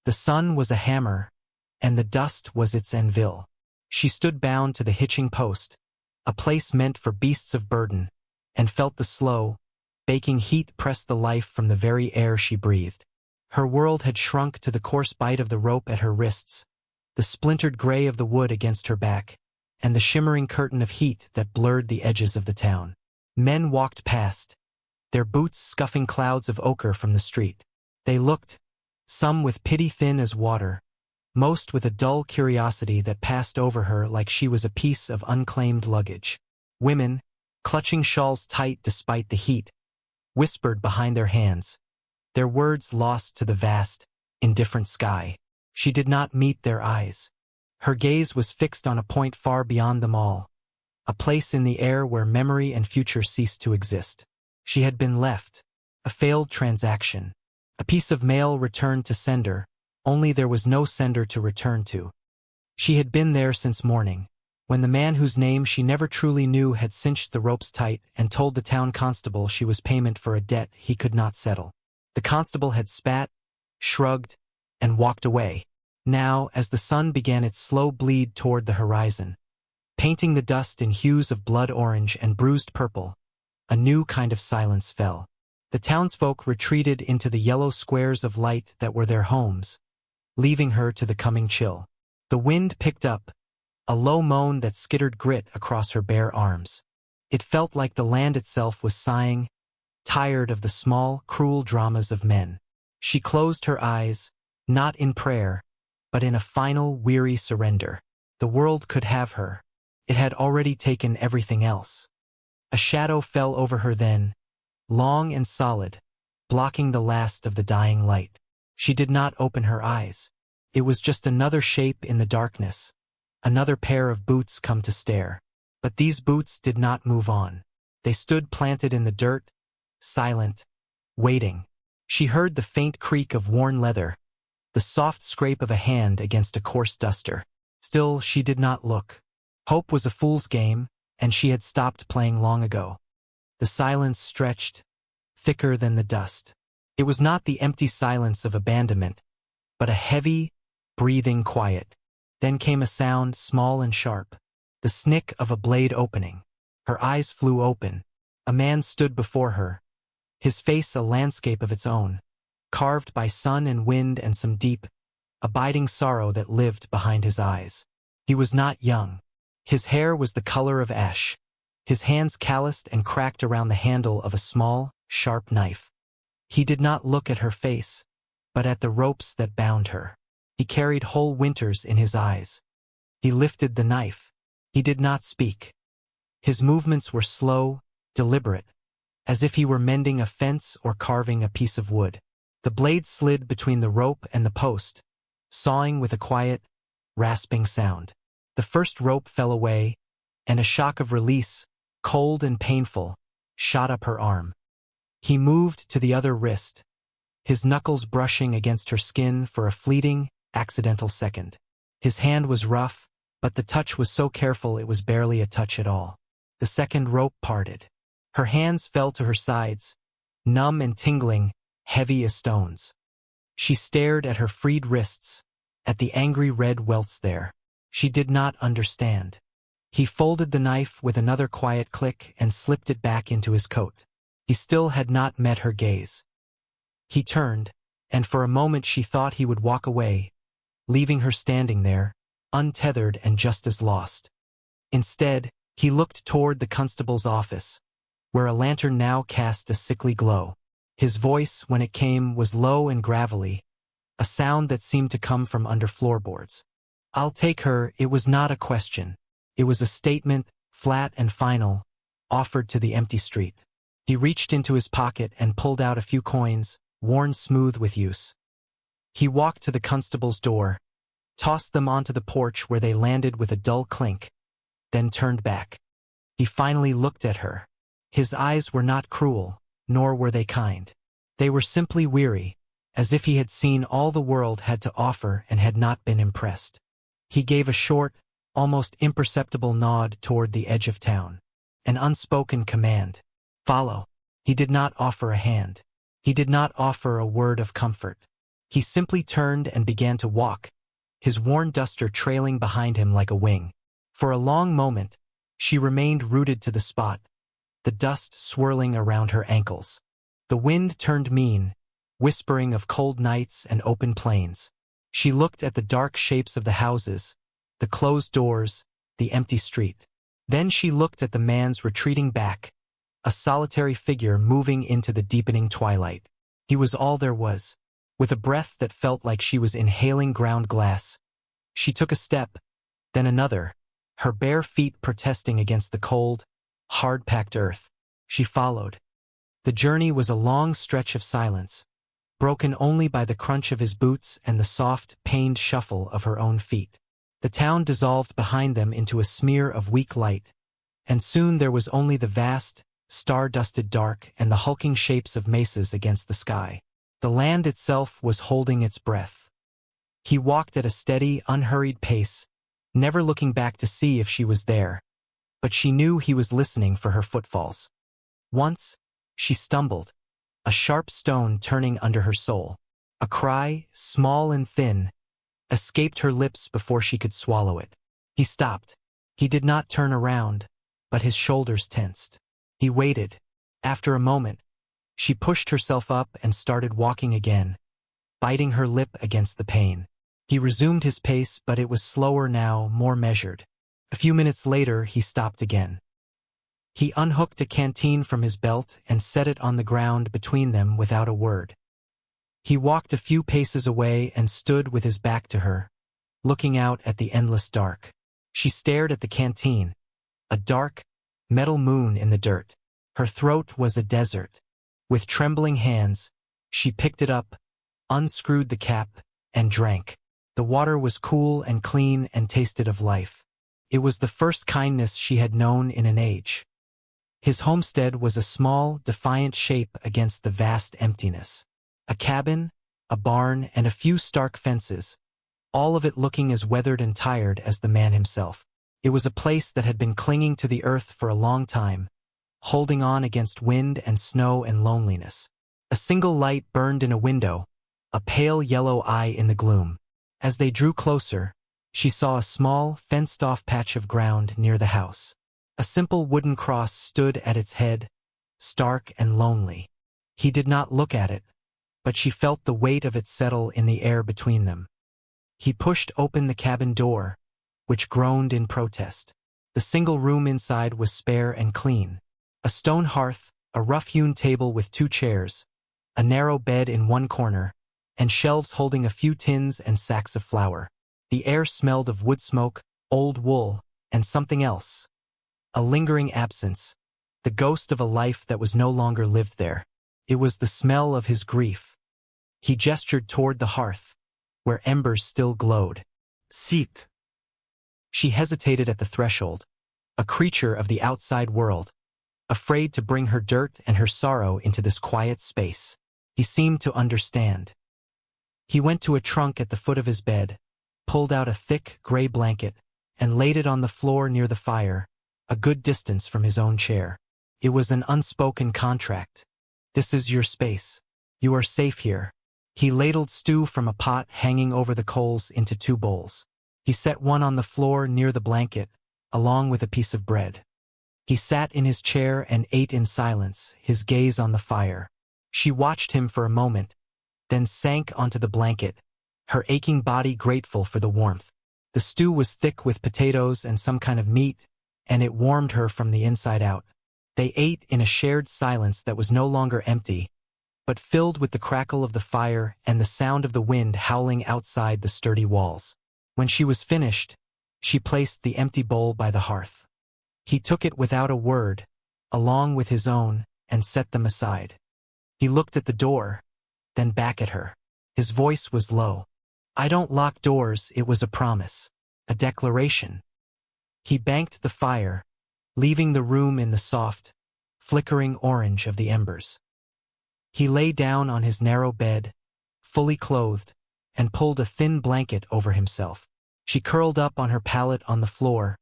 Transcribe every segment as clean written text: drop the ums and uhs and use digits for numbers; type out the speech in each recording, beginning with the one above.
The sun was a hammer, and the dust was its anvil. She stood bound to the hitching post, a place meant for beasts of burden, and felt the slow, baking heat press the life from the very air she breathed. Her world had shrunk to the coarse bite of the rope at her wrists, the splintered gray of the wood against her back, and the shimmering curtain of heat that blurred the edges of the town. Men walked past, their boots scuffing clouds of ochre from the street. They looked, some with pity thin as water, most with a dull curiosity that passed over her like she was a piece of unclaimed luggage. Women, clutching shawls tight despite the heat, whispered behind their hands, their words lost to the vast, indifferent sky. She did not meet their eyes. Her gaze was fixed on a point far beyond them all, a place in the air where memory and future ceased to exist. She had been left, a failed transaction, a piece of mail returned to sender, only there was no sender to return to. She had been there since morning, when the man whose name she never truly knew had cinched the ropes tight and told the town constable she was payment for a debt he could not settle. The constable had spat, shrugged, and walked away. Now, as the sun began its slow bleed toward the horizon, painting the dust in hues of blood orange and bruised purple, a new kind of silence fell. The townsfolk retreated into the yellow squares of light that were their homes, leaving her to the coming chill. The wind picked up, a low moan that skittered grit across her bare arms. It felt like the land itself was sighing, tired of the small, cruel dramas of men. She closed her eyes, not in prayer, but in a final, weary surrender. The world could have her. It had already taken everything else. A shadow fell over her then, long and solid, blocking the last of the dying light. She did not open her eyes. It was just another shape in the darkness, another pair of boots come to stare. But these boots did not move on. They stood planted in the dirt, silent, waiting. She heard the faint creak of worn leather, the soft scrape of a hand against a coarse duster. Still, she did not look. Hope was a fool's game, and she had stopped playing long ago. The silence stretched, thicker than the dust. It was not the empty silence of abandonment, but a heavy, breathing quiet. Then came a sound, small and sharp, the snick of a blade opening. Her eyes flew open. A man stood before her, his face a landscape of its own, carved by sun and wind and some deep, abiding sorrow that lived behind his eyes. He was not young. His hair was the color of ash, his hands calloused and cracked around the handle of a small, sharp knife. He did not look at her face, but at the ropes that bound her. He carried whole winters in his eyes. He lifted the knife. He did not speak. His movements were slow, deliberate, as if he were mending a fence or carving a piece of wood. The blade slid between the rope and the post, sawing with a quiet, rasping sound. The first rope fell away, and a shock of release, cold and painful, shot up her arm. He moved to the other wrist, his knuckles brushing against her skin for a fleeting, accidental second. His hand was rough, but the touch was so careful it was barely a touch at all. The second rope parted. Her hands fell to her sides, numb and tingling, heavy as stones. She stared at her freed wrists, at the angry red welts there. She did not understand. He folded the knife with another quiet click and slipped it back into his coat. He still had not met her gaze. He turned, and for a moment she thought he would walk away, leaving her standing there, untethered and just as lost. Instead, he looked toward the constable's office, where a lantern now cast a sickly glow. His voice, when it came, was low and gravelly, a sound that seemed to come from under floorboards. "I'll take her." It was not a question. It was a statement, flat and final, offered to the empty street. He reached into his pocket and pulled out a few coins, worn smooth with use. He walked to the constable's door, tossed them onto the porch where they landed with a dull clink, then turned back. He finally looked at her. His eyes were not cruel, nor were they kind. They were simply weary, as if he had seen all the world had to offer and had not been impressed. He gave a short, almost imperceptible nod toward the edge of town, an unspoken command. "Follow." He did not offer a hand. He did not offer a word of comfort. He simply turned and began to walk, his worn duster trailing behind him like a wing. For a long moment, she remained rooted to the spot, the dust swirling around her ankles. The wind turned mean, whispering of cold nights and open plains. She looked at the dark shapes of the houses, the closed doors, the empty street. Then she looked at the man's retreating back, a solitary figure moving into the deepening twilight. He was all there was. With a breath that felt like she was inhaling ground glass, she took a step, then another, her bare feet protesting against the cold, hard-packed earth. She followed. The journey was a long stretch of silence, broken only by the crunch of his boots and the soft, pained shuffle of her own feet. The town dissolved behind them into a smear of weak light, and soon there was only the vast, star-dusted dark and the hulking shapes of mesas against the sky. The land itself was holding its breath. He walked at a steady, unhurried pace, never looking back to see if she was there, but she knew he was listening for her footfalls. Once, she stumbled, a sharp stone turning under her sole. A cry, small and thin, escaped her lips before she could swallow it. He stopped. He did not turn around, but his shoulders tensed. He waited. After a moment, she pushed herself up and started walking again, biting her lip against the pain. He resumed his pace, but it was slower now, more measured. A few minutes later, he stopped again. He unhooked a canteen from his belt and set it on the ground between them without a word. He walked a few paces away and stood with his back to her, looking out at the endless dark. She stared at the canteen, a dark, metal moon in the dirt. Her throat was a desert. With trembling hands, she picked it up, unscrewed the cap, and drank. The water was cool and clean and tasted of life. It was the first kindness she had known in an age. His homestead was a small, defiant shape against the vast emptiness. A cabin, a barn, and a few stark fences, all of it looking as weathered and tired as the man himself. It was a place that had been clinging to the earth for a long time, holding on against wind and snow and loneliness. A single light burned in a window, a pale yellow eye in the gloom. As they drew closer, she saw a small, fenced-off patch of ground near the house. A simple wooden cross stood at its head, stark and lonely. He did not look at it, but she felt the weight of it settle in the air between them. He pushed open the cabin door, which groaned in protest. The single room inside was spare and clean. A stone hearth, a rough-hewn table with 2 chairs, a narrow bed in one corner, and shelves holding a few tins and sacks of flour. The air smelled of wood smoke, old wool, and something else. A lingering absence, the ghost of a life that was no longer lived there. It was the smell of his grief. He gestured toward the hearth, where embers still glowed. Sit. She hesitated at the threshold, a creature of the outside world, afraid to bring her dirt and her sorrow into this quiet space. He seemed to understand. He went to a trunk at the foot of his bed, pulled out a thick, gray blanket, and laid it on the floor near the fire, a good distance from his own chair. It was an unspoken contract. This is your space. You are safe here. He ladled stew from a pot hanging over the coals into 2 bowls. He set one on the floor near the blanket, along with a piece of bread. He sat in his chair and ate in silence, his gaze on the fire. She watched him for a moment, then sank onto the blanket, her aching body grateful for the warmth. The stew was thick with potatoes and some kind of meat, and it warmed her from the inside out. They ate in a shared silence that was no longer empty, but filled with the crackle of the fire and the sound of the wind howling outside the sturdy walls. When she was finished, she placed the empty bowl by the hearth. He took it without a word, along with his own, and set them aside. He looked at the door, then back at her. His voice was low. I don't lock doors, it was a promise, a declaration. He banked the fire, leaving the room in the soft, flickering orange of the embers. He lay down on his narrow bed, fully clothed, and pulled a thin blanket over himself. She curled up on her pallet on the floor,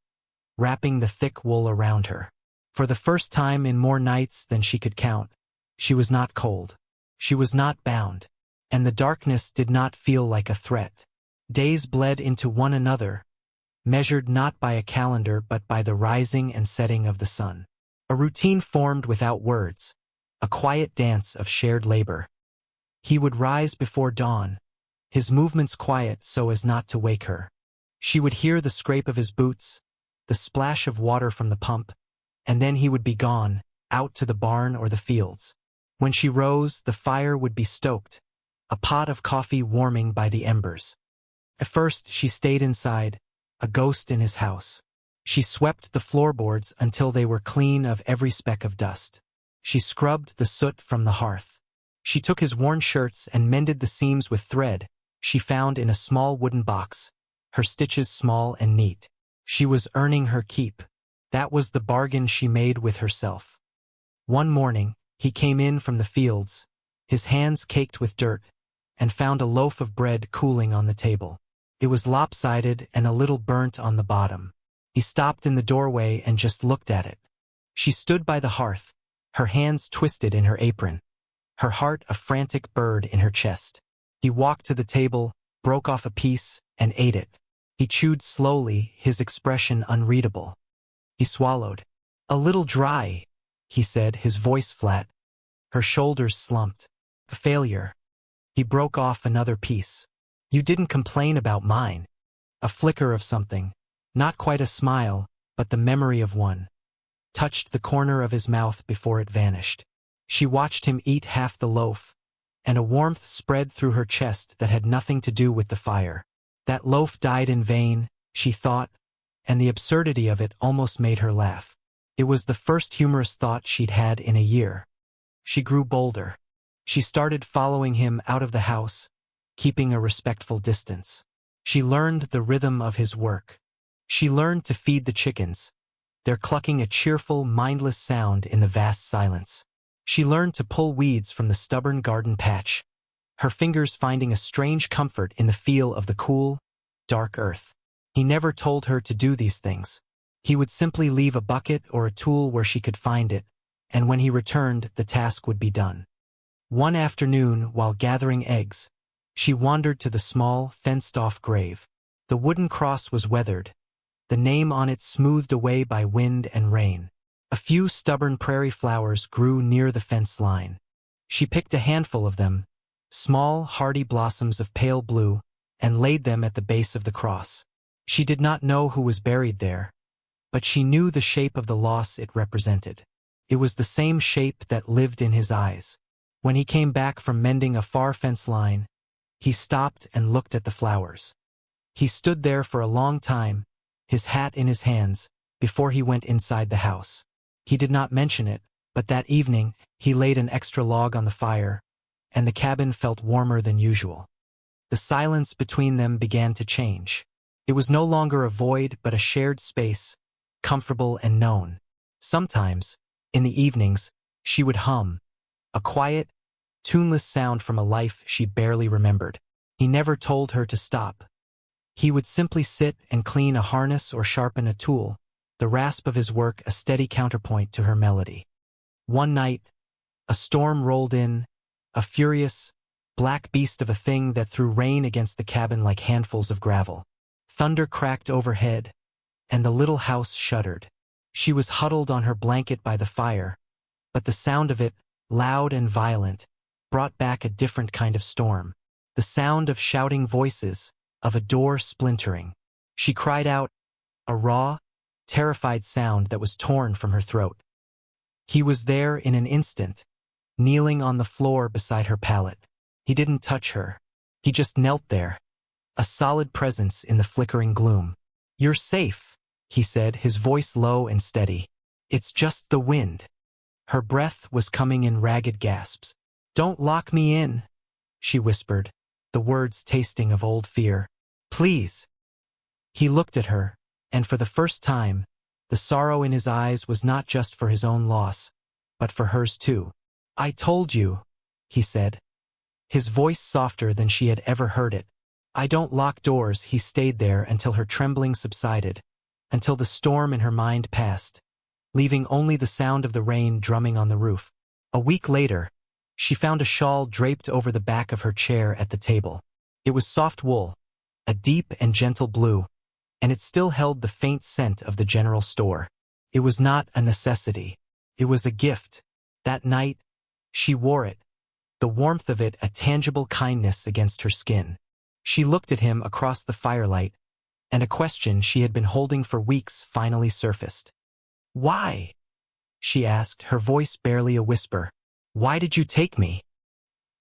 wrapping the thick wool around her. For the first time in more nights than she could count, she was not cold. She was not bound. and the darkness did not feel like a threat. Days bled into one another, measured not by a calendar but by the rising and setting of the sun. A routine formed without words, a quiet dance of shared labor. He would rise before dawn, his movements quiet so as not to wake her. She would hear the scrape of his boots, the splash of water from the pump, and then he would be gone, out to the barn or the fields. When she rose, the fire would be stoked, a pot of coffee warming by the embers. At first she stayed inside, a ghost in his house. She swept the floorboards until they were clean of every speck of dust. She scrubbed the soot from the hearth. She took his worn shirts and mended the seams with thread she found in a small wooden box, her stitches small and neat. She was earning her keep. That was the bargain she made with herself. One morning, he came in from the fields, his hands caked with dirt, and found a loaf of bread cooling on the table. It was lopsided and a little burnt on the bottom. He stopped in the doorway and just looked at it. She stood by the hearth, her hands twisted in her apron, her heart a frantic bird in her chest. He walked to the table, broke off a piece, and ate it. He chewed slowly, his expression unreadable. He swallowed. "A little dry," he said, his voice flat. Her shoulders slumped. "A failure." He broke off another piece. "You didn't complain about mine." A flicker of something, not quite a smile, but the memory of one, touched the corner of his mouth before it vanished. She watched him eat half the loaf, and a warmth spread through her chest that had nothing to do with the fire. That loaf died in vain, she thought, and the absurdity of it almost made her laugh. It was the first humorous thought she'd had in a year. She grew bolder. She started following him out of the house, keeping a respectful distance. She learned the rhythm of his work. She learned to feed the chickens, their clucking a cheerful, mindless sound in the vast silence. She learned to pull weeds from the stubborn garden patch, her fingers finding a strange comfort in the feel of the cool, dark earth. He never told her to do these things. He would simply leave a bucket or a tool where she could find it, and when he returned, the task would be done. One afternoon, while gathering eggs, she wandered to the small, fenced-off grave. The wooden cross was weathered, the name on it smoothed away by wind and rain. A few stubborn prairie flowers grew near the fence line. She picked a handful of them, small, hardy blossoms of pale blue, and laid them at the base of the cross. She did not know who was buried there, but she knew the shape of the loss it represented. It was the same shape that lived in his eyes. When he came back from mending a far fence line, he stopped and looked at the flowers. He stood there for a long time, his hat in his hands, before he went inside the house. He did not mention it, but that evening he laid an extra log on the fire, and the cabin felt warmer than usual. The silence between them began to change. It was no longer a void but a shared space, comfortable and known. Sometimes, in the evenings, she would hum, a quiet, tuneless sound from a life she barely remembered. He never told her to stop. He would simply sit and clean a harness or sharpen a tool, the rasp of his work a steady counterpoint to her melody. One night, a storm rolled in, a furious, black beast of a thing that threw rain against the cabin like handfuls of gravel. Thunder cracked overhead, and the little house shuddered. She was huddled on her blanket by the fire, but the sound of it, loud and violent, brought back a different kind of storm. The sound of shouting voices, of a door splintering. She cried out, a raw, terrified sound that was torn from her throat. He was there in an instant, kneeling on the floor beside her pallet. He didn't touch her. He just knelt there, a solid presence in the flickering gloom. "You're safe," he said, his voice low and steady. "It's just the wind." Her breath was coming in ragged gasps. "Don't lock me in," she whispered, the words tasting of old fear. "Please." He looked at her, and for the first time, the sorrow in his eyes was not just for his own loss, but for hers too. "I told you," he said, his voice softer than she had ever heard it. "I don't lock doors." He stayed there until her trembling subsided, until the storm in her mind passed, leaving only the sound of the rain drumming on the roof. A week later, She found a shawl draped over the back of her chair at the table. It was soft wool, a deep and gentle blue, and it still held the faint scent of the general store. It was not a necessity. It was a gift. That night, she wore it, the warmth of it a tangible kindness against her skin. She looked at him across the firelight, and a question she had been holding for weeks finally surfaced. "Why?" she asked, her voice barely a whisper. "Why did you take me?"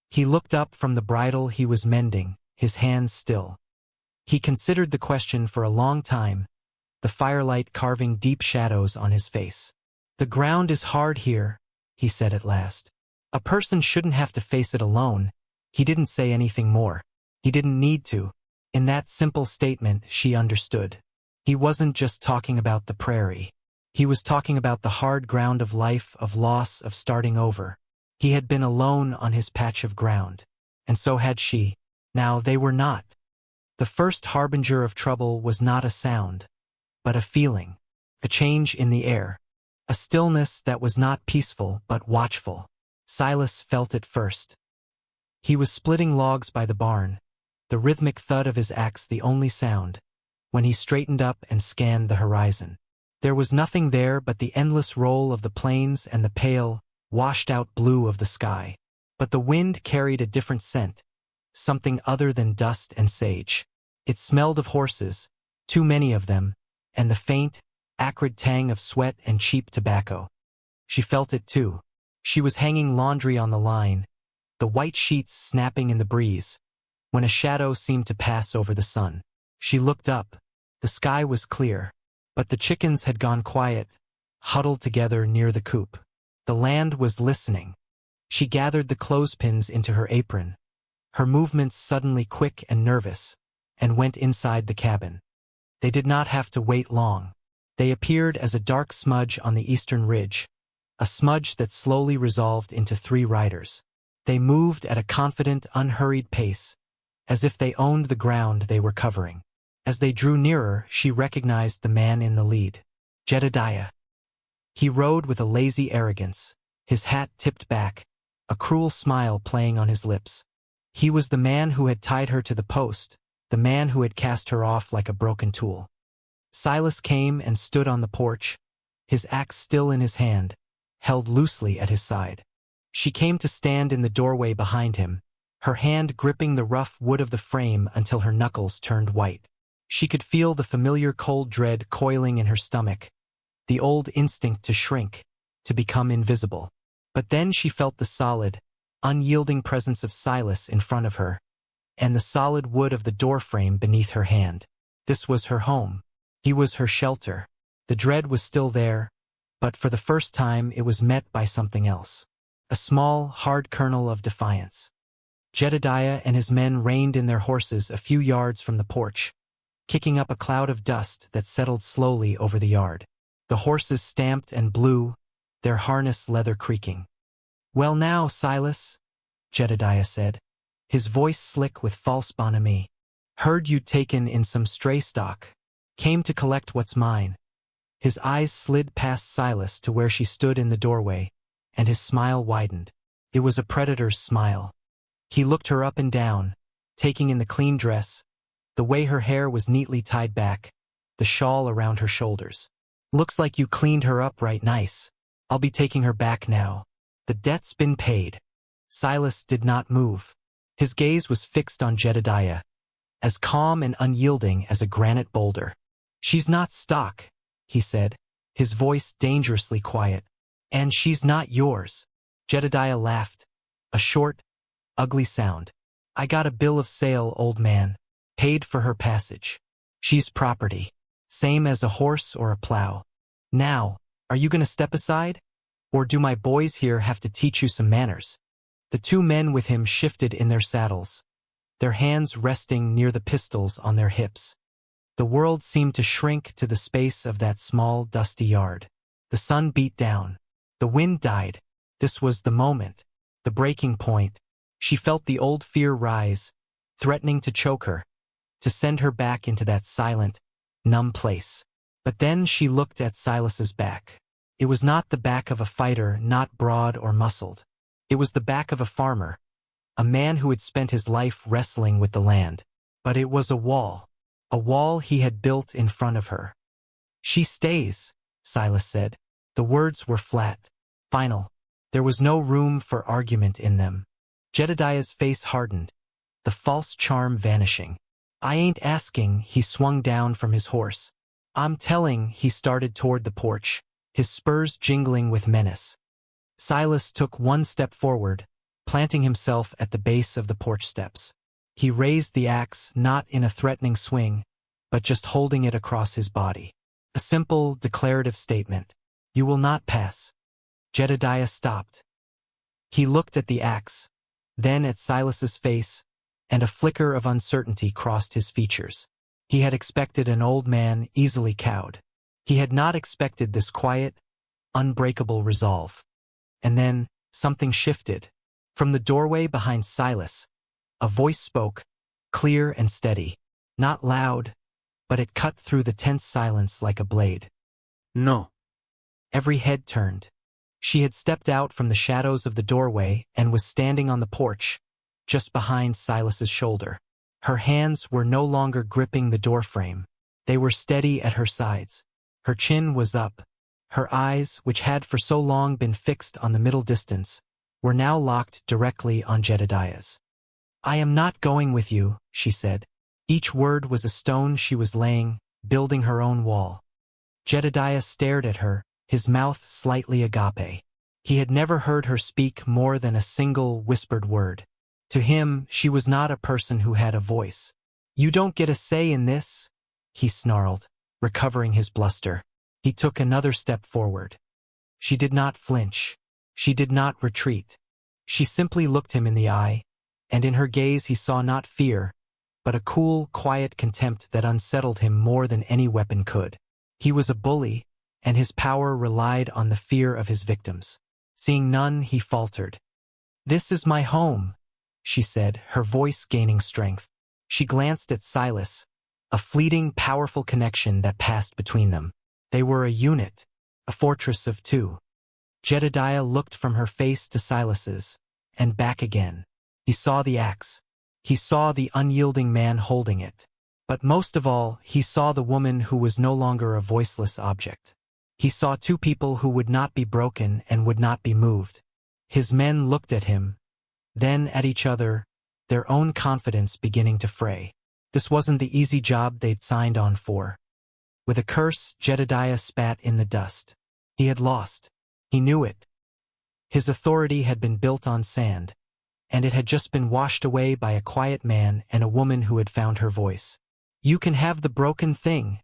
He looked up from the bridle he was mending, his hands still. He considered the question for a long time, the firelight carving deep shadows on his face. "The ground is hard here," he said at last. "A person shouldn't have to face it alone." He didn't say anything more. He didn't need to. In that simple statement, she understood. He wasn't just talking about the prairie. He was talking about the hard ground of life, of loss, of starting over. He had been alone on his patch of ground. And so had she. Now they were not. The first harbinger of trouble was not a sound, but a feeling, a change in the air, a stillness that was not peaceful but watchful. Silas felt it first. He was splitting logs by the barn, the rhythmic thud of his axe the only sound, when he straightened up and scanned the horizon. There was nothing there but the endless roll of the plains and the pale, washed-out blue of the sky. But the wind carried a different scent, something other than dust and sage. It smelled of horses, too many of them, and the faint, acrid tang of sweat and cheap tobacco. She felt it too. She was hanging laundry on the line, the white sheets snapping in the breeze, when a shadow seemed to pass over the sun. She looked up. The sky was clear, but the chickens had gone quiet, huddled together near the coop. The land was listening. She gathered the clothespins into her apron, her movements suddenly quick and nervous, and went inside the cabin. They did not have to wait long. They appeared as a dark smudge on the eastern ridge, a smudge that slowly resolved into 3 riders. They moved at a confident, unhurried pace, as if they owned the ground they were covering. As they drew nearer, she recognized the man in the lead. Jedediah. He rode with a lazy arrogance, his hat tipped back, a cruel smile playing on his lips. He was the man who had tied her to the post, the man who had cast her off like a broken tool. Silas came and stood on the porch, his axe still in his hand, held loosely at his side. She came to stand in the doorway behind him, her hand gripping the rough wood of the frame until her knuckles turned white. She could feel the familiar cold dread coiling in her stomach, the old instinct to shrink, to become invisible. But then she felt the solid, unyielding presence of Silas in front of her, and the solid wood of the doorframe beneath her hand. This was her home. He was her shelter. The dread was still there, but for the first time it was met by something else. A small, hard kernel of defiance. Jedediah and his men reined in their horses a few yards from the porch, kicking up a cloud of dust that settled slowly over the yard. The horses stamped and blew, their harness leather creaking. "Well now, Silas," Jedediah said, his voice slick with false bonhomie. "Heard you'd taken in some stray stock. Came to collect what's mine." His eyes slid past Silas to where she stood in the doorway, and his smile widened. It was a predator's smile. He looked her up and down, taking in the clean dress, the way her hair was neatly tied back, the shawl around her shoulders. "Looks like you cleaned her up right nice. I'll be taking her back now. The debt's been paid." Silas did not move. His gaze was fixed on Jedediah, as calm and unyielding as a granite boulder. "She's not stock," he said, his voice dangerously quiet. "And she's not yours." Jedediah laughed, a short, ugly sound. "I got a bill of sale, old man. Paid for her passage. She's property. Same as a horse or a plow. Now, are you gonna step aside? Or do my boys here have to teach you some manners?" The 2 men with him shifted in their saddles, their hands resting near the pistols on their hips. The world seemed to shrink to the space of that small, dusty yard. The sun beat down. The wind died. This was the moment, the breaking point. She felt the old fear rise, threatening to choke her, to send her back into that silent, numb place. But then she looked at Silas's back. It was not the back of a fighter, not broad or muscled. It was the back of a farmer, a man who had spent his life wrestling with the land. But it was a wall he had built in front of her. "She stays," Silas said. The words were flat, final. There was no room for argument in them. Jedediah's face hardened, the false charm vanishing. "I ain't asking," he swung down from his horse. "I'm telling," he started toward the porch, his spurs jingling with menace. Silas took one step forward, planting himself at the base of the porch steps. He raised the axe not in a threatening swing, but just holding it across his body. A simple, declarative statement. "You will not pass." Jedediah stopped. He looked at the axe, then at Silas's face, and a flicker of uncertainty crossed his features. He had expected an old man easily cowed. He had not expected this quiet, unbreakable resolve. And then, something shifted. From the doorway behind Silas, a voice spoke, clear and steady. Not loud, but it cut through the tense silence like a blade. "No." Every head turned. She had stepped out from the shadows of the doorway and was standing on the porch, just behind Silas's shoulder. Her hands were no longer gripping the doorframe. They were steady at her sides. Her chin was up. Her eyes, which had for so long been fixed on the middle distance, were now locked directly on Jedediah's. "I am not going with you," she said. Each word was a stone she was laying, building her own wall. Jedediah stared at her, his mouth slightly agape. He had never heard her speak more than a single whispered word. To him, she was not a person who had a voice. "You don't get a say in this," he snarled, recovering his bluster. He took another step forward. She did not flinch. She did not retreat. She simply looked him in the eye, and in her gaze he saw not fear, but a cool, quiet contempt that unsettled him more than any weapon could. He was a bully, and his power relied on the fear of his victims. Seeing none, he faltered. "This is my home," she said, her voice gaining strength. She glanced at Silas, a fleeting, powerful connection that passed between them. They were a unit, a fortress of two. Jedediah looked from her face to Silas's, and back again. He saw the axe. He saw the unyielding man holding it. But most of all, he saw the woman who was no longer a voiceless object. He saw two people who would not be broken and would not be moved. His men looked at him, then at each other, their own confidence beginning to fray. This wasn't the easy job they'd signed on for. With a curse, Jedediah spat in the dust. He had lost. He knew it. His authority had been built on sand, and it had just been washed away by a quiet man and a woman who had found her voice. "You can have the broken thing,"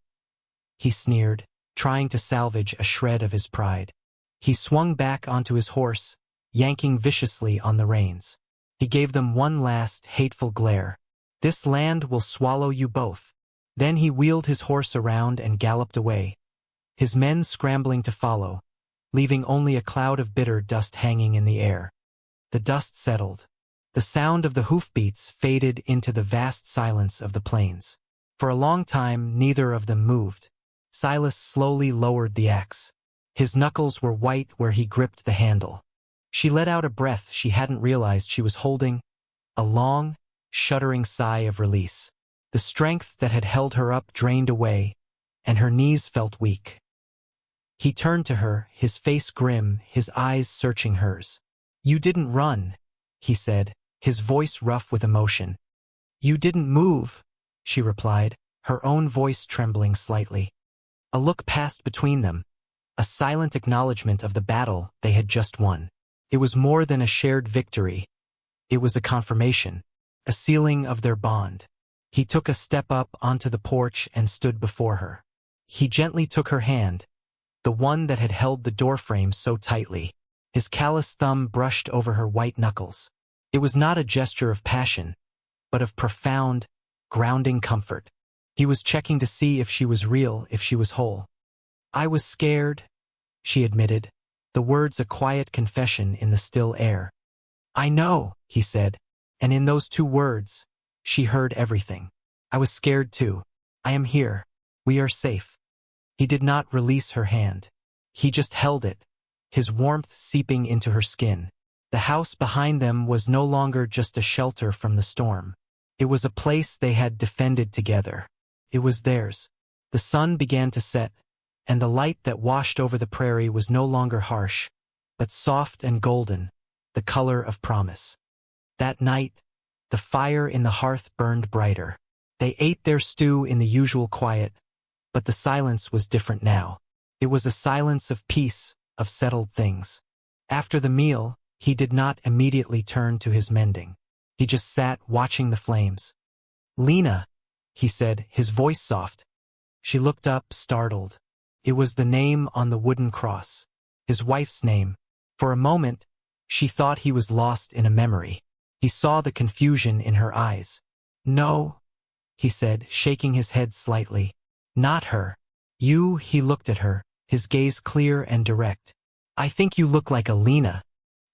he sneered, trying to salvage a shred of his pride. He swung back onto his horse, yanking viciously on the reins. He gave them one last, hateful glare. "This land will swallow you both." Then he wheeled his horse around and galloped away, his men scrambling to follow, leaving only a cloud of bitter dust hanging in the air. The dust settled. The sound of the hoofbeats faded into the vast silence of the plains. For a long time, neither of them moved. Silas slowly lowered the axe. His knuckles were white where he gripped the handle. She let out a breath she hadn't realized she was holding, a long, shuddering sigh of release. The strength that had held her up drained away, and her knees felt weak. He turned to her, his face grim, his eyes searching hers. "You didn't run," he said, his voice rough with emotion. "You didn't move," she replied, her own voice trembling slightly. A look passed between them, a silent acknowledgement of the battle they had just won. It was more than a shared victory. It was a confirmation, a sealing of their bond. He took a step up onto the porch and stood before her. He gently took her hand, the one that had held the doorframe so tightly. His callous thumb brushed over her white knuckles. It was not a gesture of passion, but of profound, grounding comfort. He was checking to see if she was real, if she was whole. "I was scared," she admitted, the words a quiet confession in the still air. "I know," he said, and in those two words, she heard everything. "I was scared too. I am here. We are safe." He did not release her hand. He just held it, his warmth seeping into her skin. The house behind them was no longer just a shelter from the storm. It was a place they had defended together. It was theirs. The sun began to set, and the light that washed over the prairie was no longer harsh, but soft and golden, the color of promise. That night, the fire in the hearth burned brighter. They ate their stew in the usual quiet, but the silence was different now. It was a silence of peace, of settled things. After the meal, he did not immediately turn to his mending. He just sat watching the flames. "Lena," he said, his voice soft. She looked up, startled. It was the name on the wooden cross. His wife's name. For a moment, she thought he was lost in a memory. He saw the confusion in her eyes. "No," he said, shaking his head slightly. "Not her. You," he looked at her, his gaze clear and direct. "I think you look like a Lena."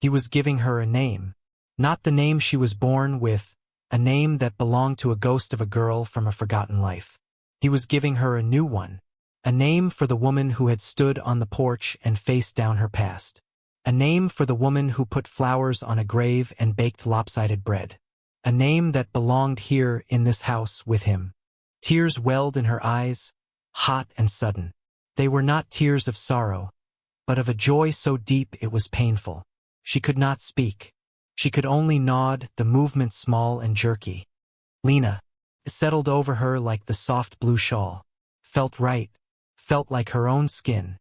He was giving her a name. Not the name she was born with, a name that belonged to a ghost of a girl from a forgotten life. He was giving her a new one. A name for the woman who had stood on the porch and faced down her past. A name for the woman who put flowers on a grave and baked lopsided bread. A name that belonged here in this house with him. Tears welled in her eyes, hot and sudden. They were not tears of sorrow, but of a joy so deep it was painful. She could not speak. She could only nod, the movement small and jerky. Lena, settled over her like the soft blue shawl. Felt right, felt like her own skin.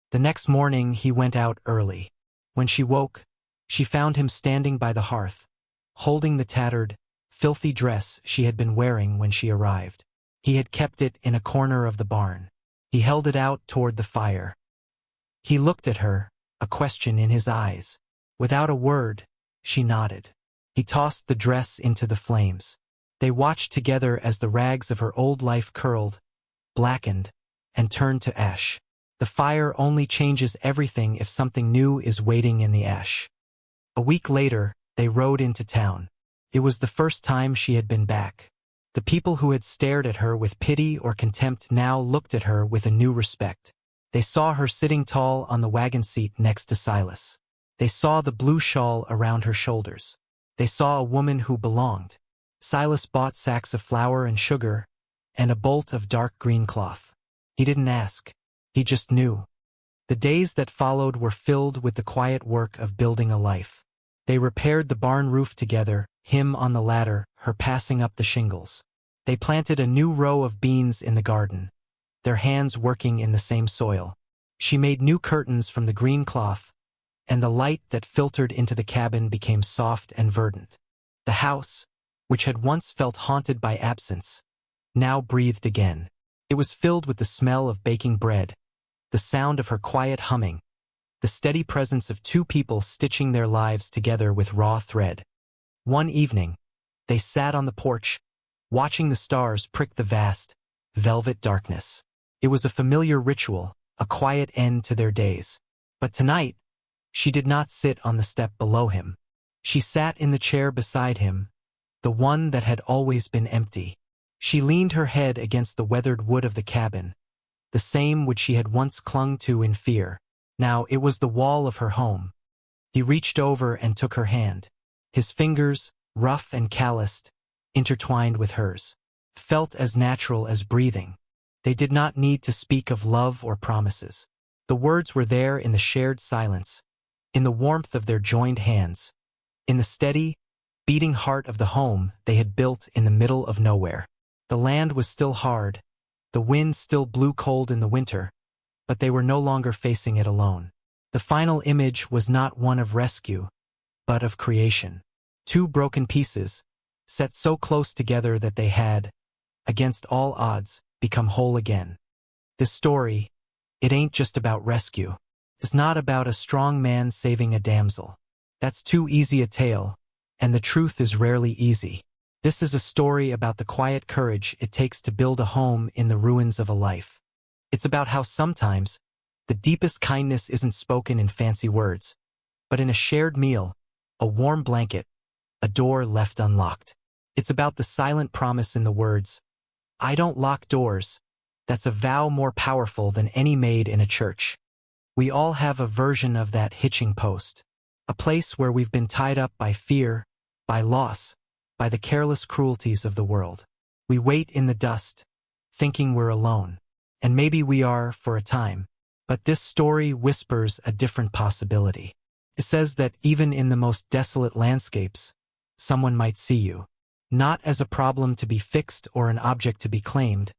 The next morning he went out early. When she woke, she found him standing by the hearth, holding the tattered, filthy dress she had been wearing when she arrived. He had kept it in a corner of the barn. He held it out toward the fire. He looked at her, a question in his eyes. Without a word, she nodded. He tossed the dress into the flames. They watched together as the rags of her old life curled, blackened, and turned to ash. The fire only changes everything if something new is waiting in the ash. A week later, they rode into town. It was the first time she had been back. The people who had stared at her with pity or contempt now looked at her with a new respect. They saw her sitting tall on the wagon seat next to Silas. They saw the blue shawl around her shoulders. They saw a woman who belonged. Silas bought sacks of flour and sugar, and a bolt of dark green cloth. He didn't ask. He just knew. The days that followed were filled with the quiet work of building a life. They repaired the barn roof together, him on the ladder, her passing up the shingles. They planted a new row of beans in the garden, their hands working in the same soil. She made new curtains from the green cloth, and the light that filtered into the cabin became soft and verdant. The house, which had once felt haunted by absence, now breathed again. It was filled with the smell of baking bread, the sound of her quiet humming, the steady presence of two people stitching their lives together with raw thread. One evening, they sat on the porch, watching the stars prick the vast, velvet darkness. It was a familiar ritual, a quiet end to their days. But tonight, she did not sit on the step below him. She sat in the chair beside him, the one that had always been empty. She leaned her head against the weathered wood of the cabin, the same which she had once clung to in fear. Now it was the wall of her home. He reached over and took her hand. His fingers, rough and calloused, intertwined with hers, felt as natural as breathing. They did not need to speak of love or promises. The words were there in the shared silence, in the warmth of their joined hands, in the steady, beating heart of the home they had built in the middle of nowhere. The land was still hard, the wind still blew cold in the winter, but they were no longer facing it alone. The final image was not one of rescue, but of creation. Two broken pieces, set so close together that they had, against all odds, become whole again. This story, it ain't just about rescue. It's not about a strong man saving a damsel. That's too easy a tale, and the truth is rarely easy. This is a story about the quiet courage it takes to build a home in the ruins of a life. It's about how sometimes, the deepest kindness isn't spoken in fancy words, but in a shared meal, a warm blanket, a door left unlocked. It's about the silent promise in the words, "I don't lock doors." That's a vow more powerful than any made in a church. We all have a version of that hitching post. A place where we've been tied up by fear, by loss, by the careless cruelties of the world. We wait in the dust, thinking we're alone. And maybe we are for a time. But this story whispers a different possibility. It says that even in the most desolate landscapes, someone might see you. Not as a problem to be fixed or an object to be claimed,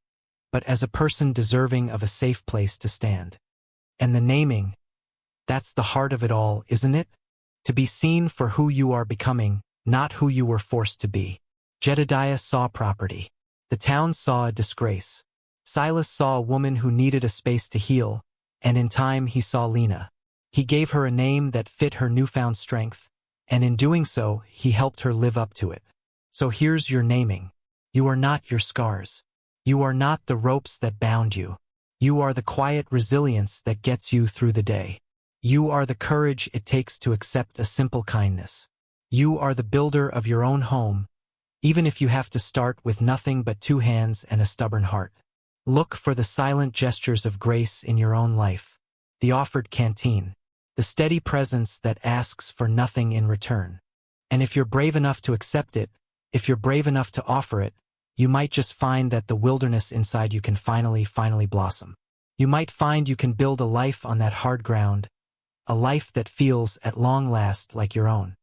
but as a person deserving of a safe place to stand. And the naming, that's the heart of it all, isn't it? To be seen for who you are becoming, not who you were forced to be. Jedediah saw property. The town saw a disgrace. Silas saw a woman who needed a space to heal, and in time he saw Lena. He gave her a name that fit her newfound strength, and in doing so, he helped her live up to it. So here's your naming. You are not your scars. You are not the ropes that bound you. You are the quiet resilience that gets you through the day. You are the courage it takes to accept a simple kindness. You are the builder of your own home, even if you have to start with nothing but 2 hands and a stubborn heart. Look for the silent gestures of grace in your own life, the offered canteen, the steady presence that asks for nothing in return. And if you're brave enough to accept it, if you're brave enough to offer it, you might just find that the wilderness inside you can finally blossom. You might find you can build a life on that hard ground, a life that feels at long last like your own.